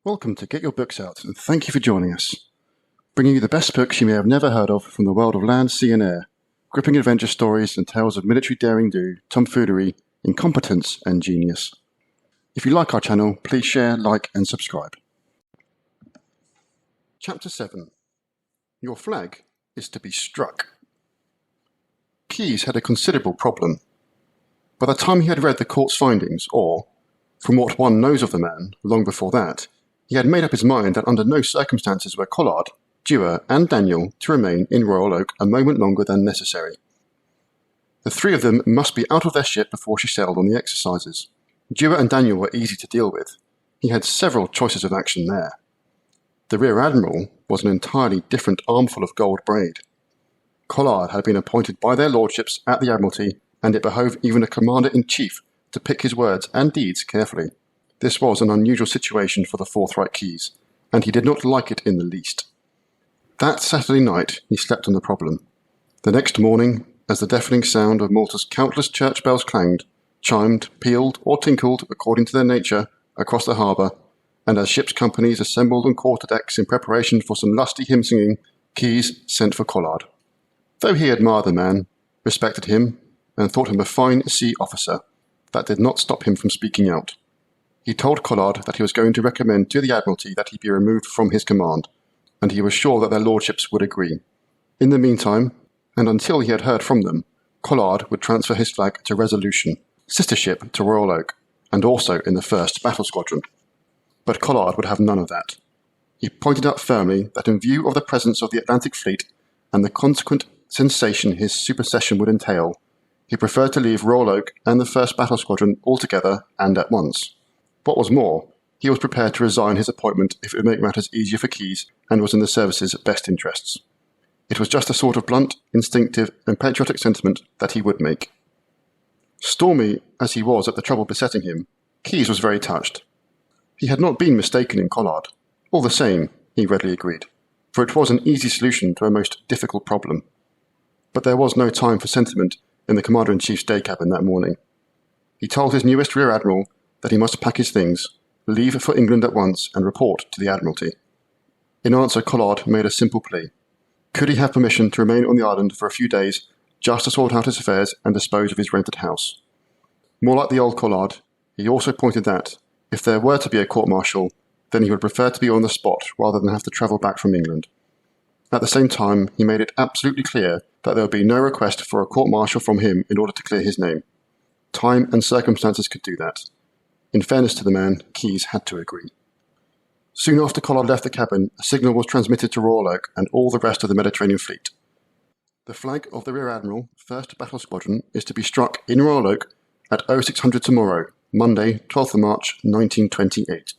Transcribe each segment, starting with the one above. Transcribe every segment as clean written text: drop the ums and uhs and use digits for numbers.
Welcome to Get Your Books Out, and thank you for joining us. Bringing you the best books you may have never heard of from the world of land, sea and air. Gripping adventure stories and tales of military daring-do, tomfoolery, incompetence and genius. If you like our channel, please share, like and subscribe. Chapter 7. Your flag is to be struck. Keyes had a considerable problem. By the time he had read the court's findings, or, from what one knows of the man, long before that, he had made up his mind that under no circumstances were Collard, Dewar and Daniel to remain in Royal Oak a moment longer than necessary. The three of them must be out of their ship before she sailed on the exercises. Dewar and Daniel were easy to deal with. He had several choices of action there. The Rear Admiral was an entirely different armful of gold braid. Collard had been appointed by their lordships at the Admiralty, and it behoved even a Commander-in-Chief to pick his words and deeds carefully. This was an unusual situation for the forthright Keyes, and he did not like it in the least. That Saturday night he slept on the problem. The next morning, as the deafening sound of Malta's countless church bells clanged, chimed, pealed, or tinkled, according to their nature, across the harbour, and as ship's companies assembled on quarter-decks in preparation for some lusty hymn-singing, Keyes sent for Collard. Though he admired the man, respected him, and thought him a fine sea officer, that did not stop him from speaking out. He told Collard that he was going to recommend to the Admiralty that he be removed from his command, and he was sure that their lordships would agree. In the meantime, and until he had heard from them, Collard would transfer his flag to Resolution, sister ship to Royal Oak, and also in the 1st Battle Squadron. But Collard would have none of that. He pointed out firmly that in view of the presence of the Atlantic Fleet and the consequent sensation his supersession would entail, he preferred to leave Royal Oak and the 1st Battle Squadron altogether and at once. What was more, he was prepared to resign his appointment if it would make matters easier for Keyes and was in the service's best interests. It was just a sort of blunt, instinctive and patriotic sentiment that he would make. Stormy as he was at the trouble besetting him, Keyes was very touched. He had not been mistaken in Collard. All the same, he readily agreed, for it was an easy solution to a most difficult problem. But there was no time for sentiment in the Commander-in-Chief's day cabin that morning. He told his newest Rear Admiral that he must pack his things, leave for England at once, and report to the Admiralty. In answer, Collard made a simple plea. Could he have permission to remain on the island for a few days, just to sort out his affairs and dispose of his rented house? More like the old Collard, he also pointed that, if there were to be a court-martial, then he would prefer to be on the spot rather than have to travel back from England. At the same time, he made it absolutely clear that there would be no request for a court-martial from him in order to clear his name. Time and circumstances could do that. In fairness to the man, Keyes had to agree. Soon after Collard left the cabin, a signal was transmitted to Royal Oak and all the rest of the Mediterranean fleet. The flag of the Rear Admiral, 1st Battle Squadron, is to be struck in Royal Oak at 0600 tomorrow, Monday, 12th of March, 1928.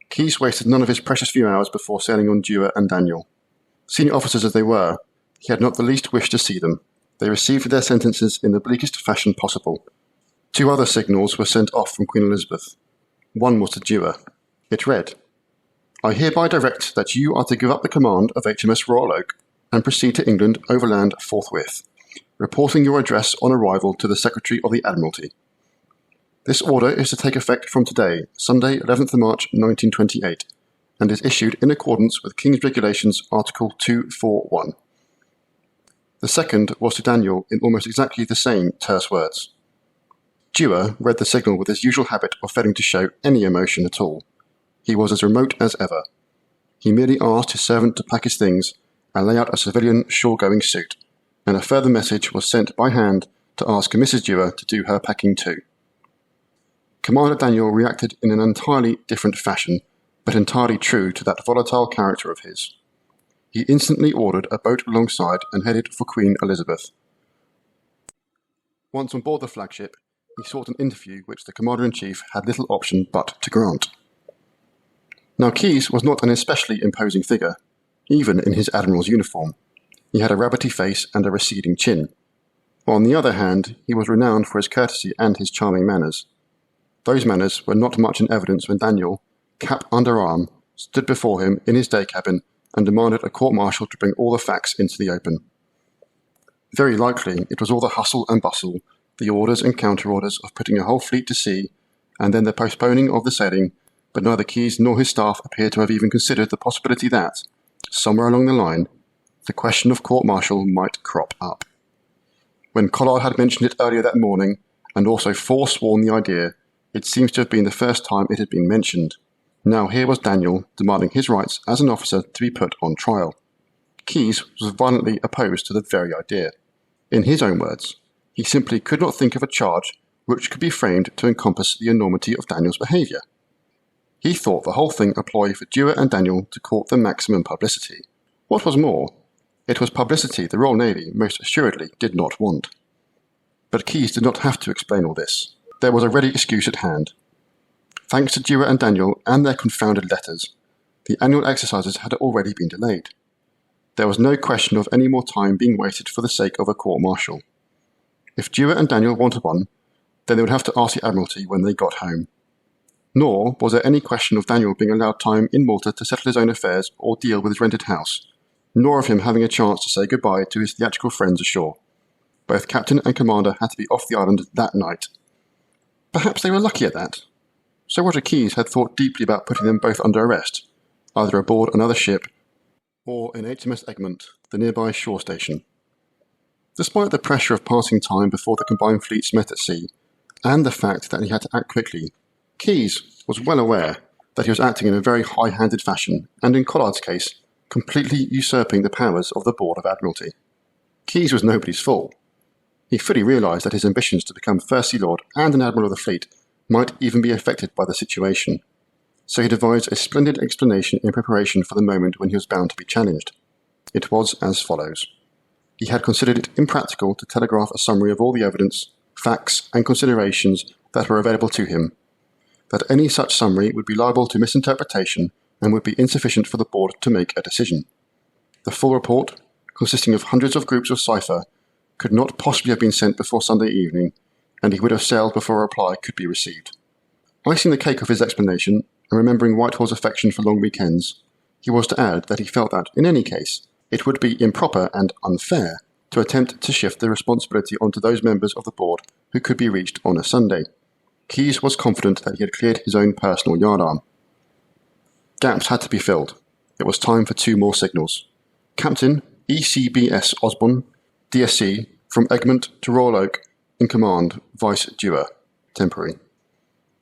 Keyes wasted none of his precious few hours before sailing on Dewar and Daniel. Senior officers as they were, he had not the least wish to see them. They received their sentences in the bleakest fashion possible. 2 other signals were sent off from Queen Elizabeth. One was to Dewar. It read, I hereby direct that you are to give up the command of HMS Royal Oak and proceed to England overland forthwith, reporting your address on arrival to the Secretary of the Admiralty. This order is to take effect from today, Sunday, 11th of March, 1928, and is issued in accordance with King's Regulations Article 241. The second was to Daniel in almost exactly the same terse words. Dewar read the signal with his usual habit of failing to show any emotion at all. He was as remote as ever. He merely asked his servant to pack his things and lay out a civilian shore-going suit, and a further message was sent by hand to ask Mrs. Dewar to do her packing too. Commander Daniel reacted in an entirely different fashion, but entirely true to that volatile character of his. He instantly ordered a boat alongside and headed for Queen Elizabeth. Once on board the flagship, he sought an interview which the Commander-in-Chief had little option but to grant. Now Keyes was not an especially imposing figure, even in his Admiral's uniform. He had a rabbity face and a receding chin. On the other hand, he was renowned for his courtesy and his charming manners. Those manners were not much in evidence when Daniel, cap under arm, stood before him in his day cabin and demanded a court-martial to bring all the facts into the open. Very likely it was all the hustle and bustle, the orders and counter-orders of putting a whole fleet to sea, and then the postponing of the sailing, but neither Keyes nor his staff appear to have even considered the possibility that, somewhere along the line, the question of court-martial might crop up. When Collard had mentioned it earlier that morning, and also forsworn the idea, it seems to have been the first time it had been mentioned. Now here was Daniel demanding his rights as an officer to be put on trial. Keyes was violently opposed to the very idea. In his own words, he simply could not think of a charge which could be framed to encompass the enormity of Daniel's behaviour. He thought the whole thing a ploy for Dewar and Daniel to court the maximum publicity. What was more, it was publicity the Royal Navy most assuredly did not want. But Keyes did not have to explain all this. There was a ready excuse at hand. Thanks to Dewar and Daniel and their confounded letters, the annual exercises had already been delayed. There was no question of any more time being wasted for the sake of a court-martial. If Dewar and Daniel wanted one, then they would have to ask the Admiralty when they got home. Nor was there any question of Daniel being allowed time in Malta to settle his own affairs or deal with his rented house, nor of him having a chance to say goodbye to his theatrical friends ashore. Both captain and commander had to be off the island that night. Perhaps they were lucky at that. Sir Roger Keyes had thought deeply about putting them both under arrest, either aboard another ship or in HMS Egmont, the nearby shore station. Despite the pressure of passing time before the combined fleets met at sea, and the fact that he had to act quickly, Keyes was well aware that he was acting in a very high-handed fashion, and in Collard's case, completely usurping the powers of the Board of Admiralty. Keyes was nobody's fool. He fully realised that his ambitions to become First Sea Lord and an Admiral of the Fleet might even be affected by the situation, so he devised a splendid explanation in preparation for the moment when he was bound to be challenged. It was as follows. He had considered it impractical to telegraph a summary of all the evidence, facts, and considerations that were available to him, that any such summary would be liable to misinterpretation and would be insufficient for the board to make a decision. The full report, consisting of hundreds of groups of cipher, could not possibly have been sent before Sunday evening, and he would have sailed before a reply could be received. Icing the cake of his explanation, and remembering Whitehall's affection for long weekends, he was to add that he felt that, in any case, it would be improper and unfair to attempt to shift the responsibility onto those members of the board who could be reached on a Sunday. Keyes was confident that he had cleared his own personal yardarm. Gaps had to be filled. It was time for 2 more signals. Captain ECBS Osborne, DSC, from Egmont to Royal Oak, in command, Vice Dewar, temporary.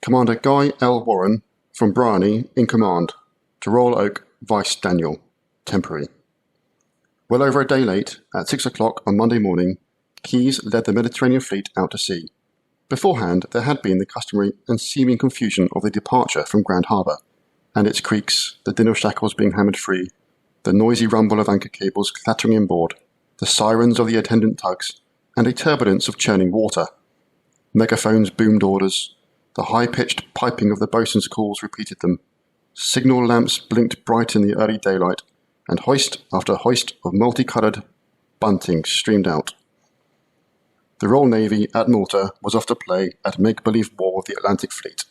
Commander Guy L. Warren, from Bryony, in command, to Royal Oak, Vice Daniel, temporary. Well over a day late, at 6 o'clock on Monday morning, Keyes led the Mediterranean fleet out to sea. Beforehand, there had been the customary and seeming confusion of the departure from Grand Harbour, and its creaks, the din of shackles being hammered free, the noisy rumble of anchor cables clattering inboard, the sirens of the attendant tugs, and a turbulence of churning water. Megaphones boomed orders, the high-pitched piping of the boatswain's calls repeated them, signal lamps blinked bright in the early daylight, and hoist after hoist of multicoloured bunting streamed out. The Royal Navy at Malta was off to play at make-believe war with the Atlantic Fleet.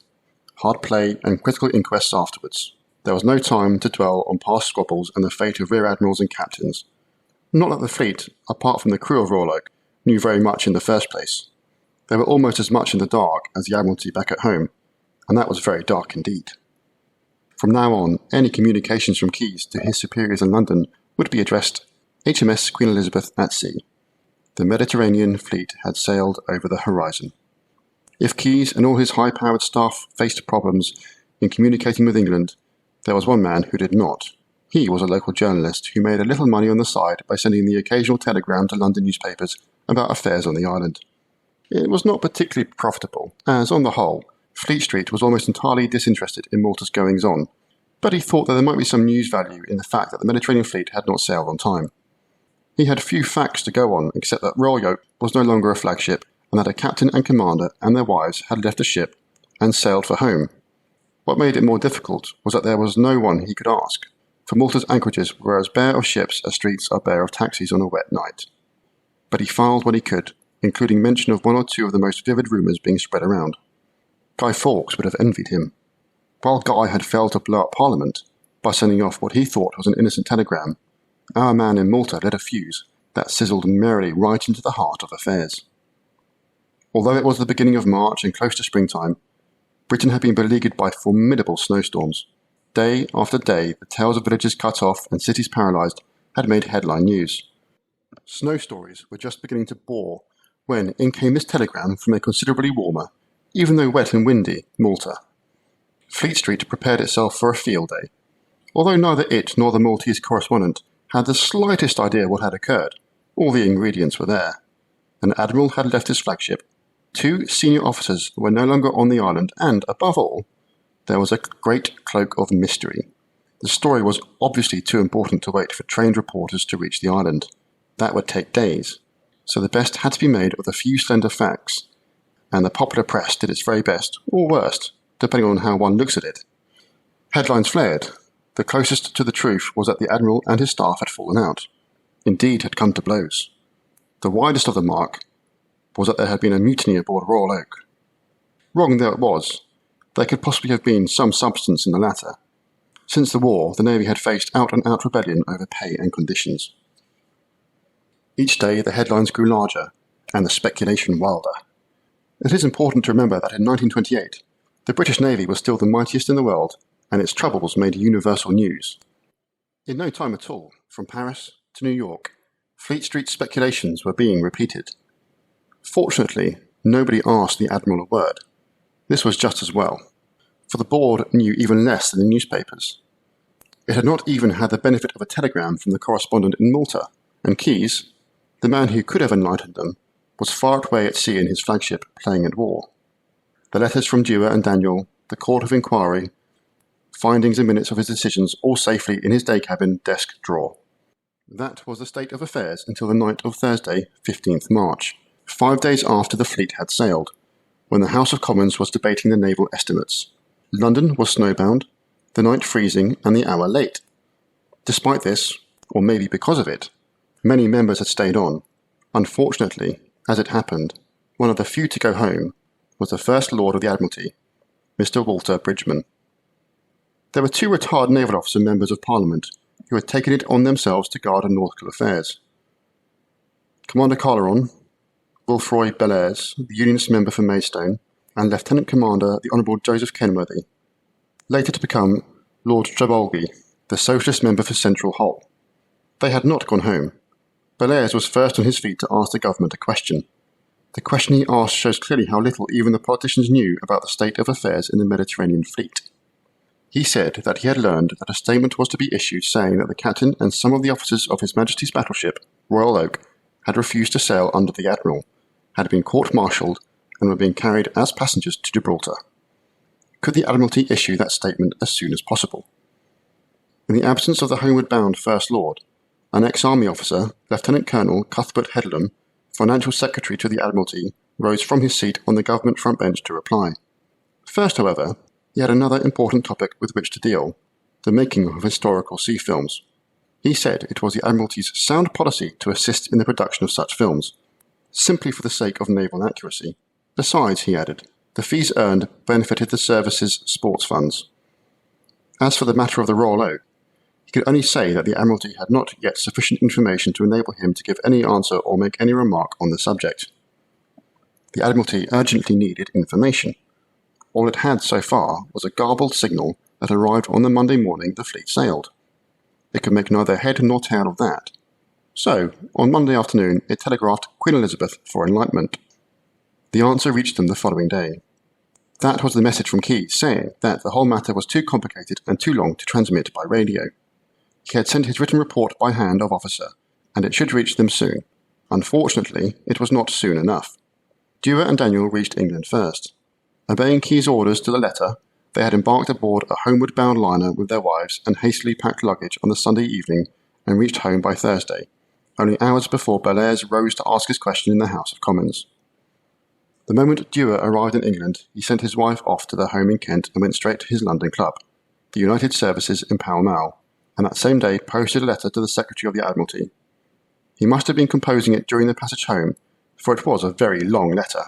Hard play and critical inquests afterwards. There was no time to dwell on past squabbles and the fate of rear admirals and captains. Not that the fleet, apart from the crew of Royal Oak, knew very much in the first place. They were almost as much in the dark as the Admiralty back at home, and that was very dark indeed. From now on, any communications from Keyes to his superiors in London would be addressed HMS Queen Elizabeth at sea. The Mediterranean fleet had sailed over the horizon. If Keyes and all his high-powered staff faced problems in communicating with England, there was one man who did not. He was a local journalist who made a little money on the side by sending the occasional telegram to London newspapers about affairs on the island. It was not particularly profitable, as, on the whole, Fleet Street was almost entirely disinterested in Malta's goings-on, but he thought that there might be some news value in the fact that the Mediterranean fleet had not sailed on time. He had few facts to go on except that Royal Oak was no longer a flagship and that a captain and commander and their wives had left the ship and sailed for home. What made it more difficult was that there was no one he could ask, for Malta's anchorages were as bare of ships as streets are bare of taxis on a wet night. But he filed what he could, including mention of 1 or 2 of the most vivid rumours being spread around. Guy Fawkes would have envied him. While Guy had failed to blow up Parliament by sending off what he thought was an innocent telegram, our man in Malta lit a fuse that sizzled merrily right into the heart of affairs. Although it was the beginning of March and close to springtime, Britain had been beleaguered by formidable snowstorms. Day after day, the tales of villages cut off and cities paralysed had made headline news. Snow stories were just beginning to bore when in came this telegram from a considerably warmer, even though wet and windy, Malta. Fleet Street prepared itself for a field day. Although neither it nor the Maltese correspondent had the slightest idea what had occurred, all the ingredients were there. An admiral had left his flagship, 2 senior officers were no longer on the island, and, above all, there was a great cloak of mystery. The story was obviously too important to wait for trained reporters to reach the island. That would take days, so the best had to be made of the few slender facts, and the popular press did its very best, or worst, depending on how one looks at it. Headlines flared. The closest to the truth was that the admiral and his staff had fallen out. Indeed, had come to blows. The widest of the mark was that there had been a mutiny aboard Royal Oak. Wrong though it was, there could possibly have been some substance in the latter. Since the war, the Navy had faced out-and-out rebellion over pay and conditions. Each day the headlines grew larger, and the speculation wilder. It is important to remember that in 1928, the British Navy was still the mightiest in the world, and its troubles made universal news. In no time at all, from Paris to New York, Fleet Street speculations were being repeated. Fortunately, nobody asked the Admiral a word. This was just as well, for the board knew even less than the newspapers. It had not even had the benefit of a telegram from the correspondent in Malta, and Keyes, the man who could have enlightened them, was far away at sea in his flagship, playing at war. The letters from Dewar and Daniel, the court of inquiry, findings and minutes of his decisions, all safely in his day cabin desk drawer. That was the state of affairs until the night of Thursday, 15th March, 5 days after the fleet had sailed, when the House of Commons was debating the naval estimates. London was snowbound, the night freezing, and the hour late. Despite this, or maybe because of it, many members had stayed on. Unfortunately, as it happened, one of the few to go home was the First Lord of the Admiralty, Mr. Walter Bridgeman. There were 2 retired naval officer members of Parliament who had taken it on themselves to guard nautical affairs. Commander Carleron, Wilfroy Bellairs, the Unionist member for Maidstone, and Lieutenant Commander the Honourable Joseph Kenworthy, later to become Lord Trebolgy, the Socialist member for Central Hull. They had not gone home. Bellairs was first on his feet to ask the government a question. The question he asked shows clearly how little even the politicians knew about the state of affairs in the Mediterranean fleet. He said that he had learned that a statement was to be issued saying that the captain and some of the officers of His Majesty's battleship, Royal Oak, had refused to sail under the Admiral, had been court-martialed, and were being carried as passengers to Gibraltar. Could the Admiralty issue that statement as soon as possible? In the absence of the homeward-bound First Lord, an ex-army officer, Lieutenant Colonel Cuthbert Headlam, Financial Secretary to the Admiralty, rose from his seat on the government front bench to reply. First, however, he had another important topic with which to deal, the making of historical sea films. He said it was the Admiralty's sound policy to assist in the production of such films, simply for the sake of naval accuracy. Besides, he added, the fees earned benefited the service's sports funds. As for the matter of the Royal Oak, he could only say that the Admiralty had not yet sufficient information to enable him to give any answer or make any remark on the subject. The Admiralty urgently needed information. All it had so far was a garbled signal that arrived on the Monday morning the fleet sailed. It could make neither head nor tail of that. So, on Monday afternoon, it telegraphed Queen Elizabeth for enlightenment. The answer reached them the following day. That was the message from Keyes, saying that the whole matter was too complicated and too long to transmit by radio. He had sent his written report by hand of officer, and it should reach them soon. Unfortunately, it was not soon enough. Dewar and Daniel reached England first. Obeying Keyes' orders to the letter, they had embarked aboard a homeward-bound liner with their wives and hastily packed luggage on the Sunday evening and reached home by Thursday, only hours before Bellairs rose to ask his question in the House of Commons. The moment Dewar arrived in England, he sent his wife off to their home in Kent and went straight to his London club, the United Services in Pall Mall, and that same day posted a letter to the Secretary of the Admiralty. He must have been composing it during the passage home, for it was a very long letter.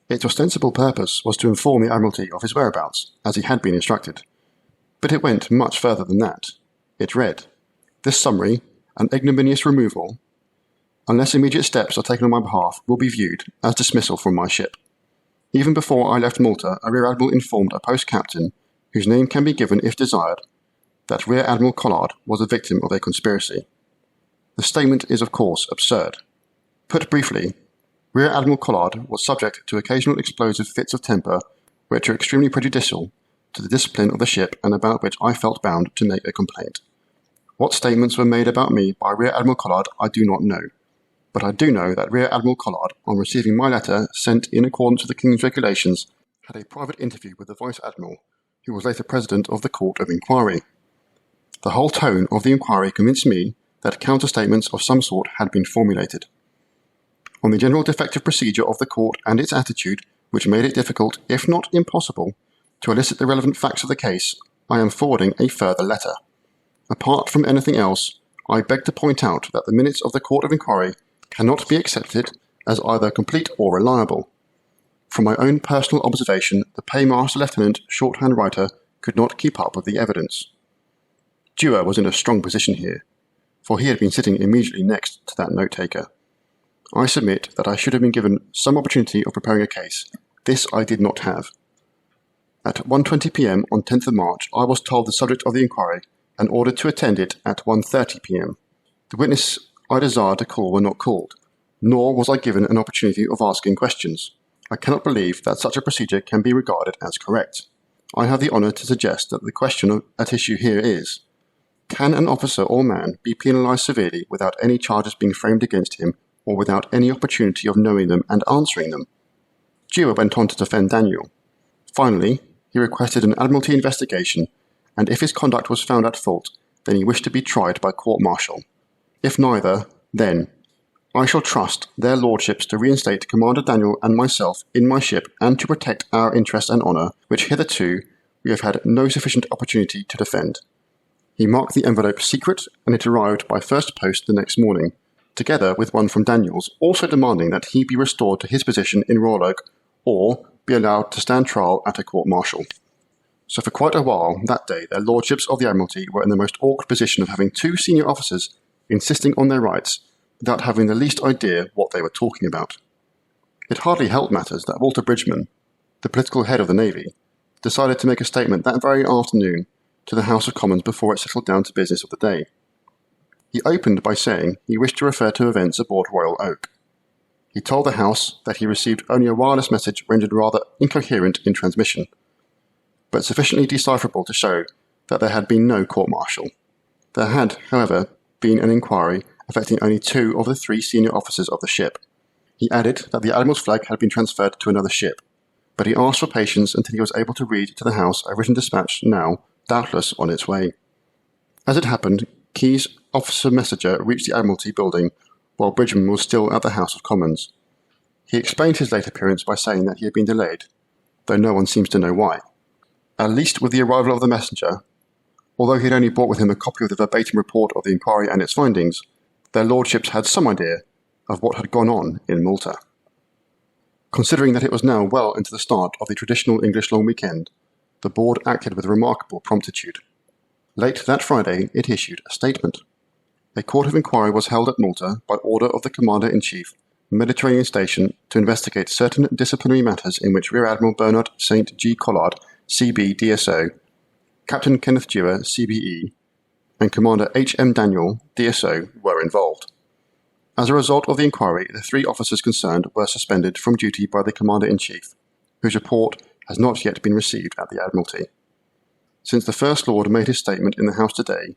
Its ostensible purpose was to inform the Admiralty of his whereabouts, as he had been instructed. But it went much further than that. It read, "This summary, an ignominious removal, unless immediate steps are taken on my behalf, will be viewed as dismissal from my ship." Even before I left Malta, a Rear Admiral informed a post captain, whose name can be given if desired, that Rear Admiral Collard was a victim of a conspiracy. The statement is, of course, absurd. Put briefly, Rear Admiral Collard was subject to occasional explosive fits of temper which are extremely prejudicial to the discipline of the ship and about which I felt bound to make a complaint. What statements were made about me by Rear Admiral Collard I do not know, but I do know that Rear Admiral Collard, on receiving my letter sent in accordance with the King's regulations, had a private interview with the Vice Admiral, who was later President of the Court of Inquiry. The whole tone of the inquiry convinced me that counter-statements of some sort had been formulated. On the general defective procedure of the court and its attitude, which made it difficult, if not impossible, to elicit the relevant facts of the case, I am forwarding a further letter. Apart from anything else, I beg to point out that the minutes of the Court of Inquiry cannot be accepted as either complete or reliable. From my own personal observation, the Paymaster Lieutenant shorthand writer could not keep up with the evidence. Dewar was in a strong position here, for he had been sitting immediately next to that note-taker. I submit that I should have been given some opportunity of preparing a case. This I did not have. At 1:20 p.m. on 10th of March, I was told the subject of the inquiry and ordered to attend it at 1:30 p.m. The witness I desired to call were not called, nor was I given an opportunity of asking questions. I cannot believe that such a procedure can be regarded as correct. I have the honour to suggest that the question at issue here is, can an officer or man be penalised severely without any charges being framed against him or without any opportunity of knowing them and answering them? Dewar went on to defend Daniel. Finally, he requested an Admiralty investigation, and if his conduct was found at fault, then he wished to be tried by court-martial. If neither, then I shall trust their lordships to reinstate Commander Daniel and myself in my ship and to protect our interest and honour, which hitherto we have had no sufficient opportunity to defend. He marked the envelope secret, and it arrived by first post the next morning, together with one from Daniels, also demanding that he be restored to his position in Royal Oak or be allowed to stand trial at a court-martial. So for quite a while that day their lordships of the Admiralty were in the most awkward position of having two senior officers insisting on their rights without having the least idea what they were talking about. It hardly helped matters that Walter Bridgeman, the political head of the Navy, decided to make a statement that very afternoon to the House of Commons before it settled down to business of the day. He opened by saying he wished to refer to events aboard Royal Oak. He told the House that he received only a wireless message rendered rather incoherent in transmission, but sufficiently decipherable to show that there had been no court-martial. There had, however, been an inquiry affecting only two of the three senior officers of the ship. He added that the Admiral's flag had been transferred to another ship, but he asked for patience until he was able to read to the House a written dispatch now, doubtless, on its way. As it happened, Keyes' officer messenger reached the Admiralty building while Bridgeman was still at the House of Commons. He explained his late appearance by saying that he had been delayed, though no one seems to know why. At least with the arrival of the messenger, although he had only brought with him a copy of the verbatim report of the inquiry and its findings, their lordships had some idea of what had gone on in Malta. Considering that it was now well into the start of the traditional English long weekend, the board acted with remarkable promptitude. Late that Friday, it issued a statement. A court of inquiry was held at Malta by order of the Commander-in-Chief, Mediterranean Station, to investigate certain disciplinary matters in which Rear Admiral Bernard St. G. Collard, C.B. DSO, Captain Kenneth Dewar, CBE, and Commander H. M. Daniel, DSO, were involved. As a result of the inquiry, the three officers concerned were suspended from duty by the Commander-in-Chief, whose report has not yet been received at the Admiralty. Since the First Lord made his statement in the House today,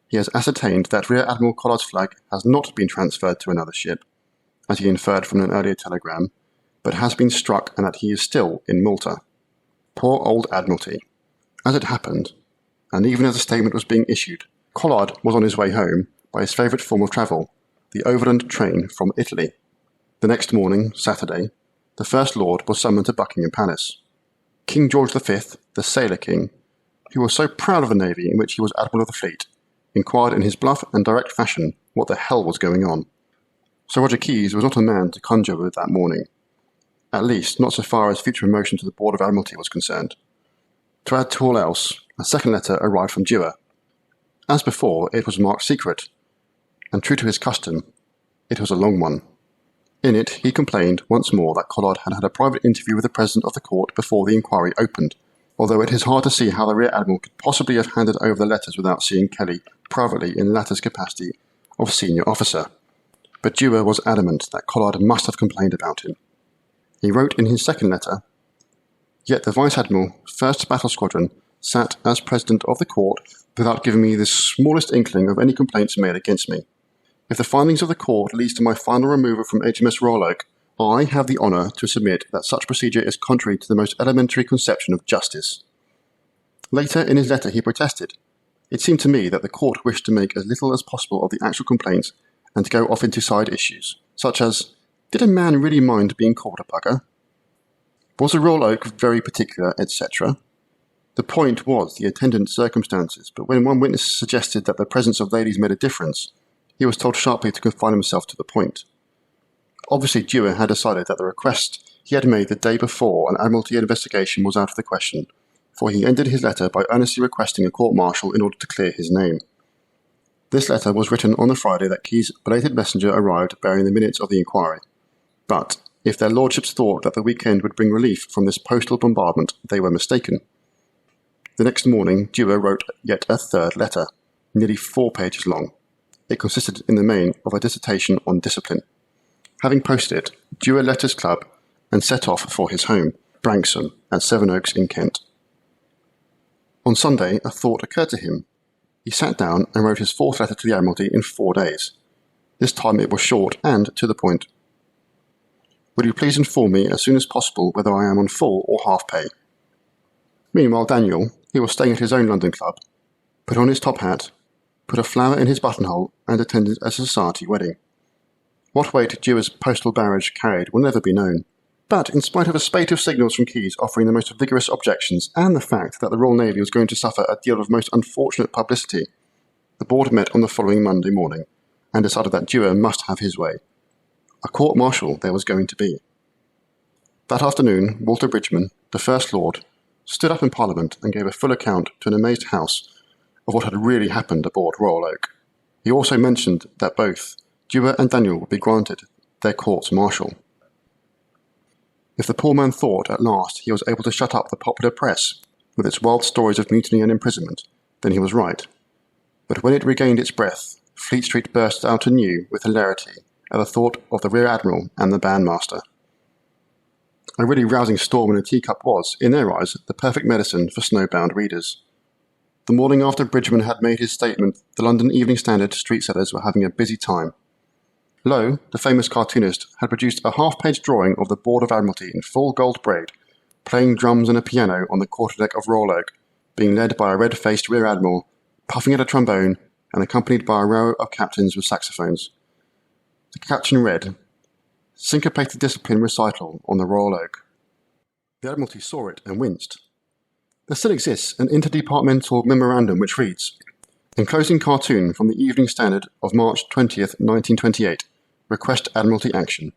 he has ascertained that Rear Admiral Collard's flag has not been transferred to another ship, as he inferred from an earlier telegram, but has been struck and that he is still in Malta. Poor old Admiralty. As it happened, and even as the statement was being issued, Collard was on his way home by his favourite form of travel, the overland train from Italy. The next morning, Saturday, the First Lord was summoned to Buckingham Palace. King George V, the Sailor King, who was so proud of the navy in which he was Admiral of the Fleet, inquired in his bluff and direct fashion what the hell was going on. Sir Roger Keyes was not a man to conjure with that morning, at least not so far as future promotion to the Board of Admiralty was concerned. To add to all else, a second letter arrived from Dewar. As before, it was marked secret, and true to his custom, it was a long one. In it, he complained once more that Collard had had a private interview with the President of the Court before the inquiry opened, although it is hard to see how the Rear Admiral could possibly have handed over the letters without seeing Kelly privately in the latter's capacity of senior officer. But Dewar was adamant that Collard must have complained about him. He wrote in his second letter, "Yet the Vice Admiral, 1st Battle Squadron, sat as President of the Court without giving me the smallest inkling of any complaints made against me. If the findings of the Court leads to my final removal from HMS Royal Oak, I have the honour to submit that such procedure is contrary to the most elementary conception of justice." Later in his letter he protested. It seemed to me that the Court wished to make as little as possible of the actual complaints and to go off into side issues, such as, did a man really mind being called a bugger? Was the Royal Oak very particular, etc.? The point was the attendant circumstances, but when one witness suggested that the presence of ladies made a difference, he was told sharply to confine himself to the point. Obviously Dewar had decided that the request he had made the day before an Admiralty investigation was out of the question, for he ended his letter by earnestly requesting a court-martial in order to clear his name. This letter was written on the Friday that Keyes' belated messenger arrived bearing the minutes of the inquiry. But if their lordships thought that the weekend would bring relief from this postal bombardment, they were mistaken. The next morning Dewar wrote yet a third letter, nearly 4 pages long. It consisted in the main of a dissertation on discipline. Having posted it, Dewar left his club and set off for his home, Branksome, at Sevenoaks in Kent. On Sunday, a thought occurred to him. He sat down and wrote his 4th letter to the Admiralty in 4 days. This time it was short and to the point. "Will you please inform me as soon as possible whether I am on full or half pay?" Meanwhile Daniel, who was staying at his own London club, put on his top hat, put a flower in his buttonhole, and attended a society wedding. What weight Dewar's postal barrage carried will never be known. But in spite of a spate of signals from Keyes offering the most vigorous objections, and the fact that the Royal Navy was going to suffer a deal of most unfortunate publicity, the board met on the following Monday morning, and decided that Dewar must have his way. A court-martial there was going to be. That afternoon, Walter Bridgeman, the First Lord, stood up in Parliament and gave a full account to an amazed House of what had really happened aboard Royal Oak. He also mentioned that both Dewar and Daniel would be granted their courts-martial. If the poor man thought at last he was able to shut up the popular press with its wild stories of mutiny and imprisonment, then he was right. But when it regained its breath, Fleet Street burst out anew with hilarity at the thought of the Rear Admiral and the bandmaster. A really rousing storm in a teacup was, in their eyes, the perfect medicine for snowbound readers. The morning after Bridgeman had made his statement, the London Evening Standard street sellers were having a busy time. Lowe, the famous cartoonist, had produced a half-page drawing of the Board of Admiralty in full gold braid, playing drums and a piano on the quarterdeck of Royal Oak, being led by a red-faced Rear Admiral, puffing at a trombone, and accompanied by a row of captains with saxophones. The caption read, "Syncopated Discipline Recital on the Royal Oak." The Admiralty saw it and winced. There still exists an interdepartmental memorandum which reads, "Enclosing cartoon from the Evening Standard of March 20th, 1928. Request Admiralty action."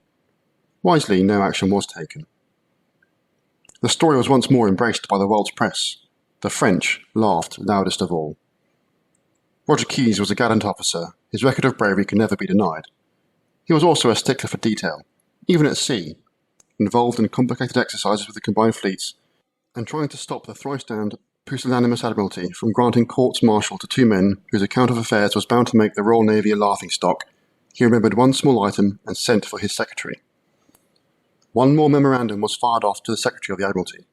Wisely, no action was taken. The story was once more embraced by the world's press. The French laughed loudest of all. Roger Keyes was a gallant officer. His record of bravery can never be denied. He was also a stickler for detail, even at sea, involved in complicated exercises with the combined fleets, and trying to stop the thrice-damned pusillanimous Admiralty from granting courts-martial to 2 men whose account of affairs was bound to make the Royal Navy a laughing-stock. He remembered one small item and sent for his secretary. One more memorandum was fired off to the Secretary of the Admiralty.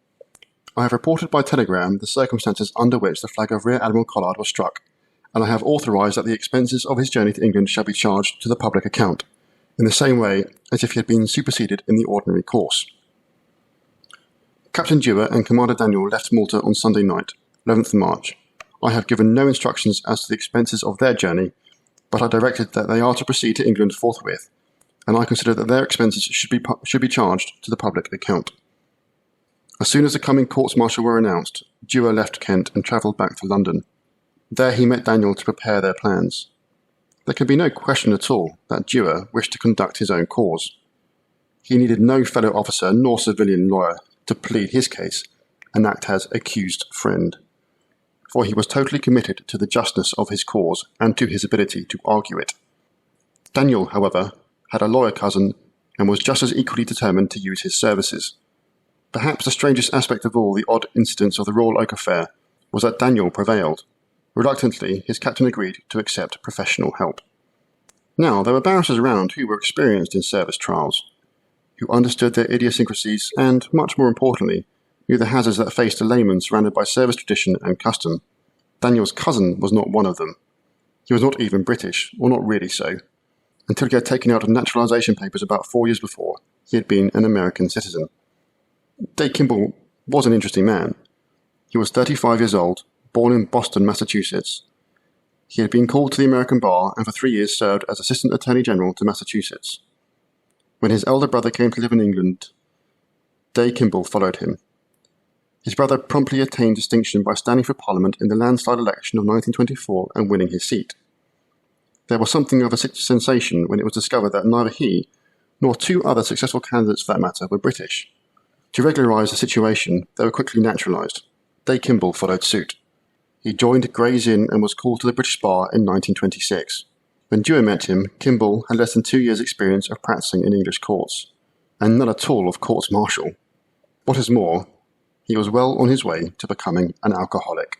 "I have reported by telegram the circumstances under which the flag of Rear Admiral Collard was struck, and I have authorised that the expenses of his journey to England shall be charged to the public account, in the same way as if he had been superseded in the ordinary course." Captain Dewar and Commander Daniel left Malta on Sunday night, 11th March. I have given no instructions as to the expenses of their journey, but I directed that they are to proceed to England forthwith, and I consider that their expenses should be charged to the public account. As soon as the coming courts-martial were announced, Dewar left Kent and travelled back to London. There he met Daniel to prepare their plans. There can be no question at all that Dewar wished to conduct his own cause. He needed no fellow officer nor civilian lawyer to plead his case and act as accused friend, for he was totally committed to the justness of his cause and to his ability to argue it. Daniel, however, had a lawyer cousin and was just as equally determined to use his services. Perhaps the strangest aspect of all the odd incidents of the Royal Oak affair was that Daniel prevailed. Reluctantly, his captain agreed to accept professional help. Now, there were barristers around who were experienced in service trials, who understood their idiosyncrasies and, much more importantly, knew the hazards that faced a layman surrounded by service tradition and custom. Daniel's cousin was not one of them. He was not even British, or not really so. Until he had taken out naturalisation papers about 4 years before, he had been an American citizen. Dave Kimball was an interesting man. He was 35 years old, born in Boston, Massachusetts. He had been called to the American bar and for 3 years served as Assistant Attorney General to Massachusetts. When his elder brother came to live in England, Dave Kimball followed him. His brother promptly attained distinction by standing for Parliament in the landslide election of 1924 and winning his seat. There was something of a sensation when it was discovered that neither he, nor 2 other successful candidates for that matter, were British. To regularise the situation, they were quickly naturalised. Dave Kimball followed suit. He joined Gray's Inn and was called to the British bar in 1926. When Dewar met him, Kimball had less than 2 years' experience of practising in English courts, and none at all of courts martial. What is more, he was well on his way to becoming an alcoholic.